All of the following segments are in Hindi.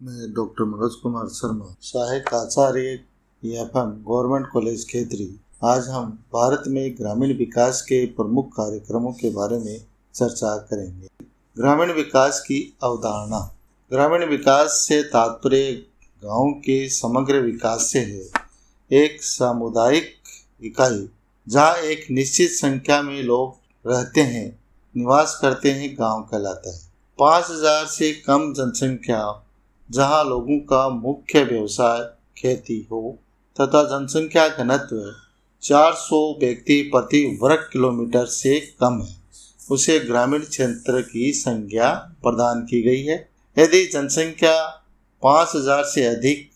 मैं डॉक्टर मनोज कुमार शर्मा, सहायक आचार्य EFM गवर्नमेंट कॉलेज खेतरी। आज हम भारत में ग्रामीण विकास के प्रमुख कार्यक्रमों के बारे में चर्चा करेंगे। ग्रामीण विकास की अवधारणा। ग्रामीण विकास से तात्पर्य गांव के समग्र विकास से है। एक सामुदायिक इकाई जहां एक निश्चित संख्या में लोग रहते हैं, निवास करते हैं, गांव कहलाता है। 5000 से कम जनसंख्या जहां लोगों का मुख्य व्यवसाय खेती हो तथा जनसंख्या घनत्व 400 व्यक्ति प्रति वर्ग किलोमीटर से कम है, उसे ग्रामीण क्षेत्र की संज्ञा प्रदान की गई है। यदि जनसंख्या 5000 से अधिक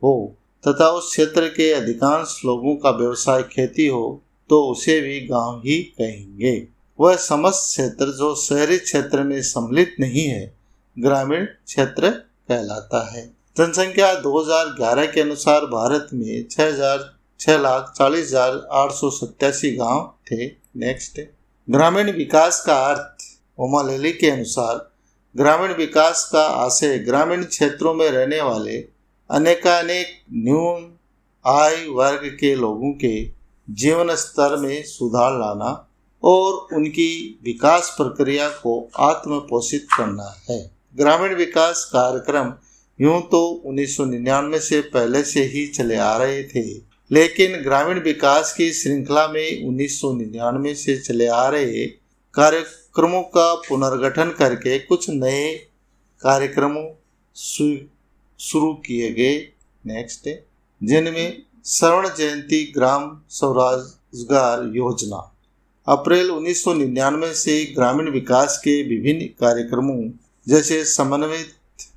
हो तथा उस क्षेत्र के अधिकांश लोगों का व्यवसाय खेती हो तो उसे भी गांव ही कहेंगे। वह समस्त क्षेत्र जो शहरी क्षेत्र में सम्मिलित नहीं है, ग्रामीण क्षेत्र कहलाता है। जनसंख्या 2011 के अनुसार भारत में 6,40,887 गांव थे। नेक्स्ट, ग्रामीण विकास का अर्थ। ओमालेली के अनुसार ग्रामीण विकास का आशय ग्रामीण क्षेत्रों में रहने वाले अनेकानेक न्यून आय वर्ग के लोगों के जीवन स्तर में सुधार लाना और उनकी विकास प्रक्रिया को आत्मपोषित करना है। ग्रामीण विकास कार्यक्रम यूं तो 1999 से पहले से ही चले आ रहे थे, लेकिन ग्रामीण विकास की श्रृंखला में 1999 से चले आ रहे कार्यक्रमों का पुनर्गठन करके कुछ नए कार्यक्रमों शुरू किए गए। नेक्स्ट, जिनमें स्वर्ण जयंती ग्राम स्वरोजगार योजना। अप्रैल 1999 से ग्रामीण विकास के विभिन्न कार्यक्रमों जैसे समन्वित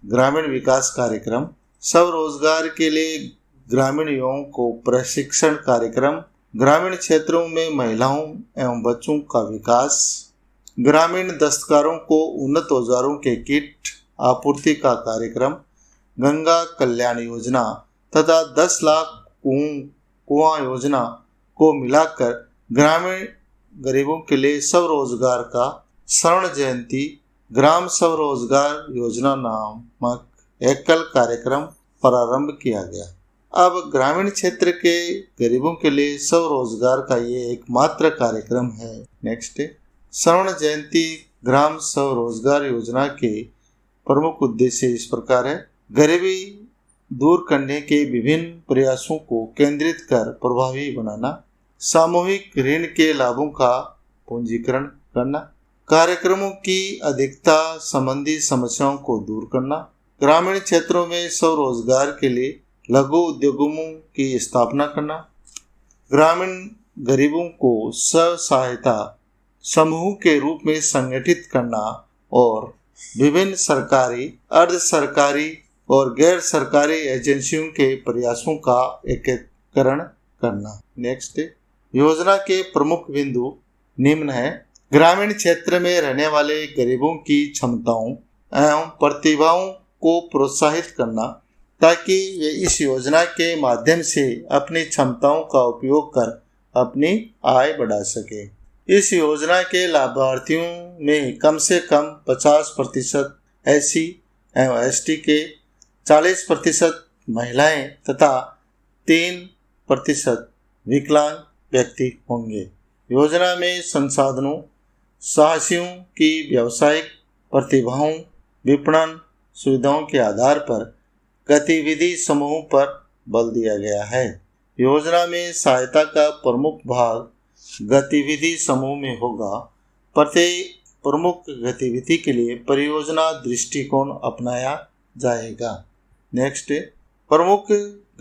ग्रामीण विकास कार्यक्रम, स्वरोजगार के लिए ग्रामीण युवाओं को प्रशिक्षण कार्यक्रम, ग्रामीण क्षेत्रों में महिलाओं एवं बच्चों का विकास, ग्रामीण दस्तकारों को उन्नत औजारों के किट आपूर्ति का कार्यक्रम, गंगा कल्याण योजना तथा 10 लाख कुआं योजना को मिलाकर ग्रामीण गरीबों के लिए स्वरोजगार का स्वर्ण जयंती ग्राम स्वरोजगार योजना नामक एकल कार्यक्रम प्रारंभ किया गया। अब ग्रामीण क्षेत्र के गरीबों के लिए स्वरोजगार का ये एकमात्र कार्यक्रम है। नेक्स्ट, स्वर्ण जयंती ग्राम स्वरोजगार योजना के प्रमुख उद्देश्य इस प्रकार है। गरीबी दूर करने के विभिन्न प्रयासों को केंद्रित कर प्रभावी बनाना, सामूहिक ऋण के लाभों का पूंजीकरण करना, कार्यक्रमों की अधिकता संबंधी समस्याओं को दूर करना, ग्रामीण क्षेत्रों में स्वरोजगार के लिए लघु उद्योगों की स्थापना करना, ग्रामीण गरीबों को स्व सहायता समूह के रूप में संगठित करना और विभिन्न सरकारी, अर्ध सरकारी और गैर सरकारी एजेंसियों के प्रयासों का एकीकरण करना। नेक्स्ट, योजना के प्रमुख बिंदु निम्न है। ग्रामीण क्षेत्र में रहने वाले गरीबों की क्षमताओं एवं प्रतिभाओं को प्रोत्साहित करना ताकि वे इस योजना के माध्यम से अपनी क्षमताओं का उपयोग कर अपनी आय बढ़ा सके। इस योजना के लाभार्थियों में कम से कम 50% SC एवं ST के, 40% महिलाएं तथा 3% विकलांग व्यक्ति होंगे। योजना में संसाधनों, साहसियों की व्यावसायिक प्रतिभाओं, विपणन सुविधाओं के आधार पर गतिविधि समूहों पर बल दिया गया है। योजना में सहायता का प्रमुख भाग गतिविधि समूह में होगा। प्रत्येक प्रमुख गतिविधि के लिए परियोजना दृष्टिकोण अपनाया जाएगा। नेक्स्ट, प्रमुख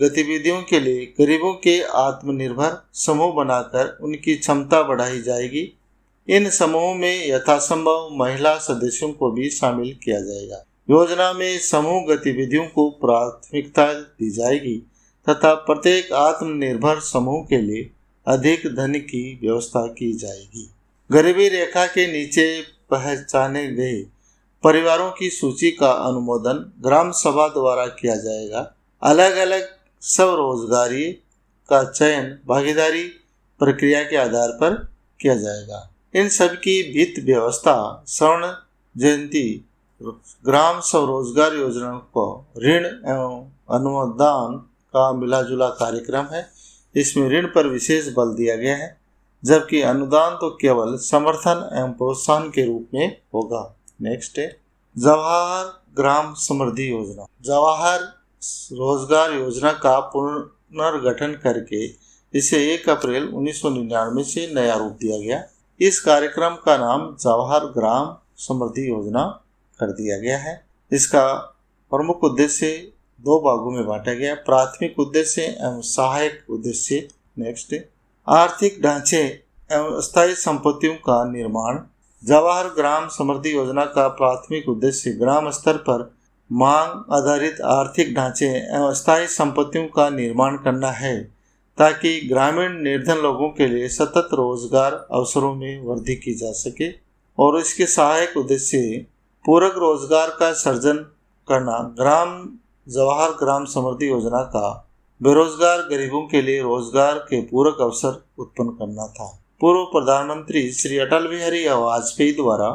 गतिविधियों के लिए गरीबों के आत्मनिर्भर समूह बनाकर उनकी क्षमता बढ़ाई जाएगी। इन समूहों में यथासंभव महिला सदस्यों को भी शामिल किया जाएगा। योजना में समूह गतिविधियों को प्राथमिकता दी जाएगी तथा प्रत्येक आत्मनिर्भर समूह के लिए अधिक धन की व्यवस्था की जाएगी। गरीबी रेखा के नीचे पहचाने गए परिवारों की सूची का अनुमोदन ग्राम सभा द्वारा किया जाएगा। अलग अलग स्वरोजगारी का चयन भागीदारी प्रक्रिया के आधार पर किया जाएगा। इन सब की वित्त व्यवस्था स्वर्ण जयंती ग्राम स्वरोजगार योजना को ऋण एवं अनुदान का मिलाजुला कार्यक्रम है। इसमें ऋण पर विशेष बल दिया गया है, जबकि अनुदान तो केवल समर्थन एवं प्रोत्साहन के रूप में होगा। नेक्स्ट है जवाहर ग्राम समृद्धि योजना। जवाहर रोजगार योजना का पुनर्गठन करके इसे 1 अप्रैल 1999 से नया रूप दिया गया। इस कार्यक्रम का नाम जवाहर ग्राम समृद्धि योजना कर दिया गया है। इसका प्रमुख उद्देश्य 2 भागों में बांटा गया, प्राथमिक उद्देश्य एवं सहायक उद्देश्य। नेक्स्ट आर्थिक ढांचे एवं स्थायी संपत्तियों का निर्माण। जवाहर ग्राम समृद्धि योजना का प्राथमिक उद्देश्य ग्राम स्तर पर मांग आधारित आर्थिक ढांचे एवं स्थायी संपत्तियों का निर्माण करना है, ताकि ग्रामीण निर्धन लोगों के लिए सतत रोजगार अवसरों में वृद्धि की जा सके। और इसके सहायक उद्देश्य पूरक रोजगार का सृजन करना। जवाहर ग्राम समृद्धि योजना का बेरोजगार गरीबों के लिए रोजगार के पूरक अवसर उत्पन्न करना था। पूर्व प्रधानमंत्री श्री अटल बिहारी वाजपेयी द्वारा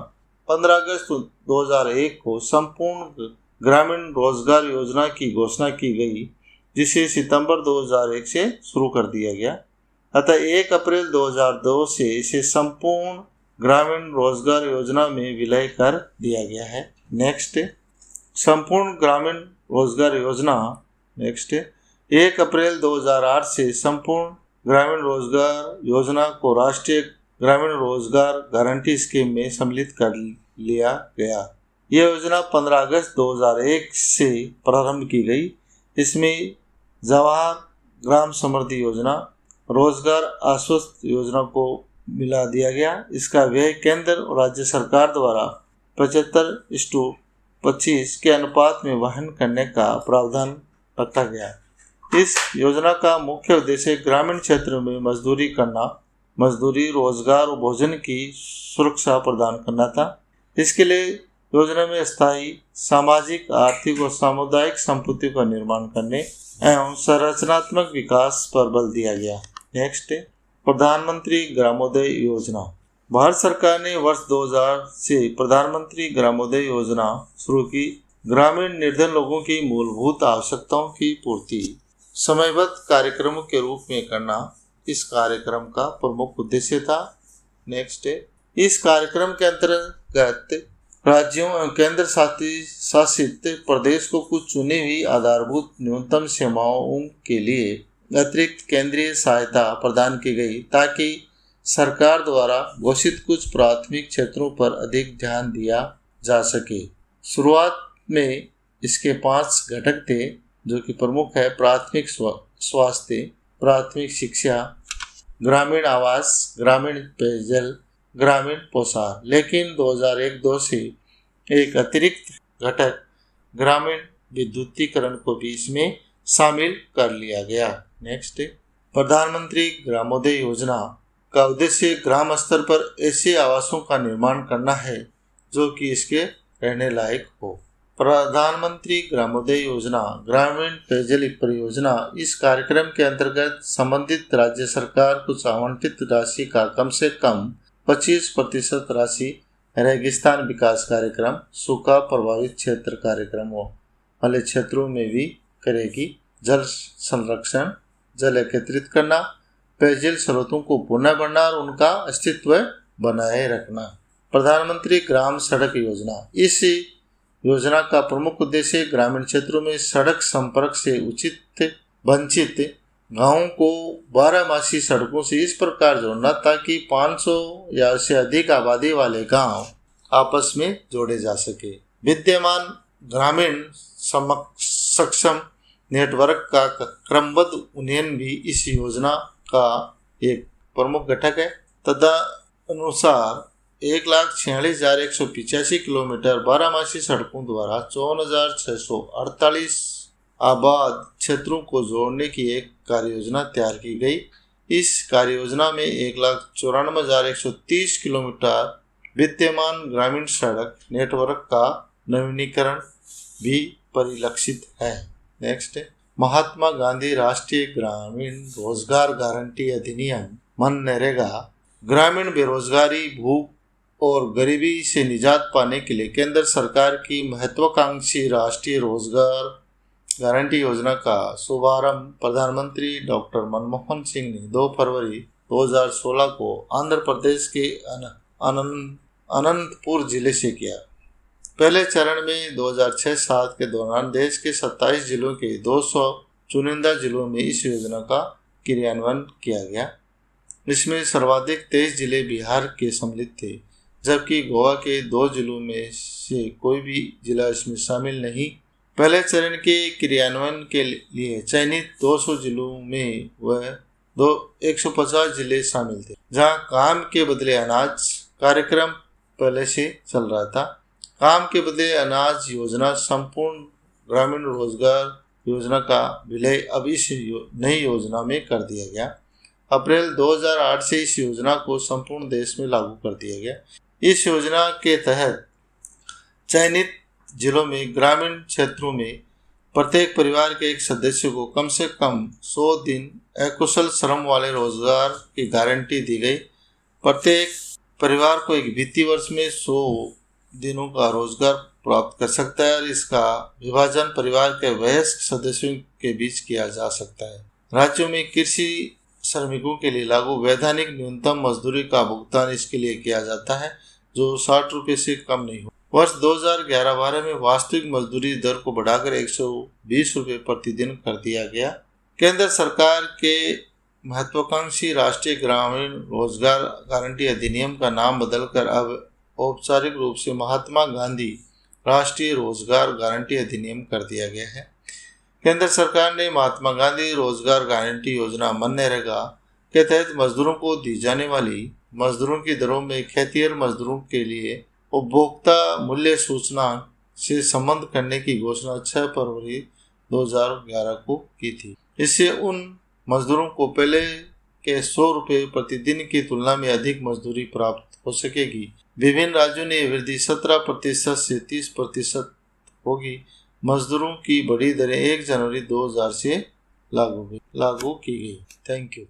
15 अगस्त 2001 को संपूर्ण ग्रामीण रोजगार योजना की घोषणा की गई, जिसे सितंबर 2001 से शुरू कर दिया गया। अतः 1 अप्रैल 2002 से इसे संपूर्ण ग्रामीण रोजगार योजना में विलय कर दिया गया है। नेक्स्ट संपूर्ण ग्रामीण रोजगार योजना। नेक्स्ट 1 अप्रैल 2008 से संपूर्ण ग्रामीण रोजगार योजना को राष्ट्रीय ग्रामीण रोजगार गारंटी स्कीम में सम्मिलित कर लिया गया। यह योजना 15 अगस्त 2001 से प्रारंभ की गई। इसमें जवाहर ग्राम समृद्धि योजना, रोजगार आश्वस्त योजना को मिला दिया गया। इसका व्यय केंद्र और राज्य सरकार द्वारा 75:25 के अनुपात में वहन करने का प्रावधान रखा गया। इस योजना का मुख्य उद्देश्य ग्रामीण क्षेत्रों में मजदूरी, रोजगार और भोजन की सुरक्षा प्रदान करना था। इसके लिए योजना में स्थायी सामाजिक, आर्थिक और सामुदायिक संपत्तियों का निर्माण करने एवं संरचनात्मक विकास पर बल दिया गया। नेक्स्ट प्रधानमंत्री ग्रामोदय योजना। भारत सरकार ने वर्ष 2000 से प्रधानमंत्री ग्रामोदय योजना शुरू की। ग्रामीण निर्धन लोगों की मूलभूत आवश्यकताओं की पूर्ति समयबद्ध कार्यक्रमों के रूप में करना इस कार्यक्रम का प्रमुख उद्देश्य था। नेक्स्ट इस कार्यक्रम के अंतर्गत राज्यों एवं केंद्र शासित प्रदेश को कुछ चुनी हुई आधारभूत न्यूनतम सेवाओं के लिए अतिरिक्त केंद्रीय सहायता प्रदान की गई, ताकि सरकार द्वारा घोषित कुछ प्राथमिक क्षेत्रों पर अधिक ध्यान दिया जा सके। शुरुआत में इसके 5 घटक थे, जो कि प्रमुख है प्राथमिक स्वास्थ्य, प्राथमिक शिक्षा, ग्रामीण आवास, ग्रामीण पेयजल, ग्रामीण पोषण। लेकिन 2001-2 से एक अतिरिक्त घटक ग्रामीण विद्युतीकरण को भी इसमें शामिल कर लिया गया। नेक्स्ट प्रधानमंत्री ग्रामोदय योजना का उद्देश्य ग्राम स्तर पर ऐसे आवासों का निर्माण करना है जो कि इसके रहने लायक हो। प्रधानमंत्री ग्रामोदय योजना ग्रामीण पेयजल परियोजना। इस कार्यक्रम के अंतर्गत संबंधित राज्य सरकार कुछ आवंटित राशि का कम से कम 25% राशि रेगिस्तान विकास कार्यक्रम, सूखा प्रभावित क्षेत्र कार्यक्रमों वाले क्षेत्रों में भी करेगी। जल संरक्षण, जल एकत्रित करना, पेयजल स्रोतों को पुनः भरना और उनका अस्तित्व बनाए रखना। प्रधानमंत्री ग्राम सड़क योजना। इस योजना का प्रमुख उद्देश्य ग्रामीण क्षेत्रों में सड़क संपर्क से वंचित गांवों को 12मासी सड़कों से इस प्रकार जोड़ना ताकि 500 या उससे अधिक आबादी वाले गांव आपस में जोड़े जा सके। विद्यमान ग्रामीण सक्षम नेटवर्क का क्रमबद्ध उन्नयन भी इस योजना का एक प्रमुख घटक है। तदनुसार 1,46,185 किलोमीटर 12मासी सड़कों द्वारा 54,648 आबाद क्षेत्रों को जोड़ने की एक कार्ययोजना तैयार की गई। इस कार्ययोजना में 1,94,130 किलोमीटर विद्यमान ग्रामीण सड़क नेटवर्क का नवीनीकरण भी परिलक्षित है। नेक्स्ट महात्मा गांधी राष्ट्रीय ग्रामीण रोजगार गारंटी अधिनियम मनरेगा ग्रामीण बेरोजगारी, भूख और गरीबी से निजात पाने के लिए केंद्र सरकार की महत्वाकांक्षी राष्ट्रीय रोजगार गारंटी योजना का शुभारंभ प्रधानमंत्री डॉक्टर मनमोहन सिंह ने 2 फरवरी 2016 को आंध्र प्रदेश के अनंतपुर जिले से किया। पहले चरण में 2006-07 के दौरान देश के 27 जिलों के 200 चुनिंदा जिलों में इस योजना का क्रियान्वयन किया गया। इसमें सर्वाधिक 23 जिले बिहार के सम्मिलित थे, जबकि गोवा के 2 जिलों में से कोई भी जिला इसमें शामिल नहीं। पहले चरण के क्रियान्वयन के लिए चयनित 200 जिलों में वह 150 जिले शामिल थे, जहां काम के बदले अनाज कार्यक्रम पहले से चल रहा था। काम के बदले अनाज योजना संपूर्ण ग्रामीण रोजगार योजना का विलय अब इस नई योजना में कर दिया गया। अप्रैल 2008 से इस योजना को संपूर्ण देश में लागू कर दिया गया। इस योजना के तहत चयनित जिलों में ग्रामीण क्षेत्रों में प्रत्येक परिवार के एक सदस्य को कम से कम 100 दिन अकुशल श्रम वाले रोजगार की गारंटी दी गई। प्रत्येक परिवार को एक वित्तीय वर्ष में 100 दिनों का रोजगार प्राप्त कर सकता है और इसका विभाजन परिवार के वयस्क सदस्यों के बीच किया जा सकता है। राज्यों में कृषि श्रमिकों के लिए लागू वैधानिक न्यूनतम मजदूरी का भुगतान इसके लिए किया जाता है, जो 60 रुपये से कम नहीं हो। वर्ष 2011-12 में वास्तविक मजदूरी दर को बढ़ाकर 120 रुपये प्रतिदिन कर दिया गया। केंद्र सरकार के महत्वाकांक्षी राष्ट्रीय ग्रामीण रोजगार गारंटी अधिनियम का नाम बदलकर अब औपचारिक रूप से महात्मा गांधी राष्ट्रीय रोजगार गारंटी अधिनियम कर दिया गया है। केंद्र सरकार ने महात्मा गांधी रोजगार गारंटी योजना मनरेगा के तहत मजदूरों को दी जाने वाली मजदूरों की दरों में खेतिहर मजदूरों के लिए उपभोक्ता मूल्य सूचकांक से संबंध करने की घोषणा 6 फरवरी 2011 को की थी। इससे उन मजदूरों को पहले के 100 रुपये प्रतिदिन की तुलना में अधिक मजदूरी प्राप्त हो सकेगी। विभिन्न राज्यों ने वृद्धि 17% से 30% होगी। मजदूरों की बड़ी दरें 1 जनवरी 2000 से लागू की गई। Thank you.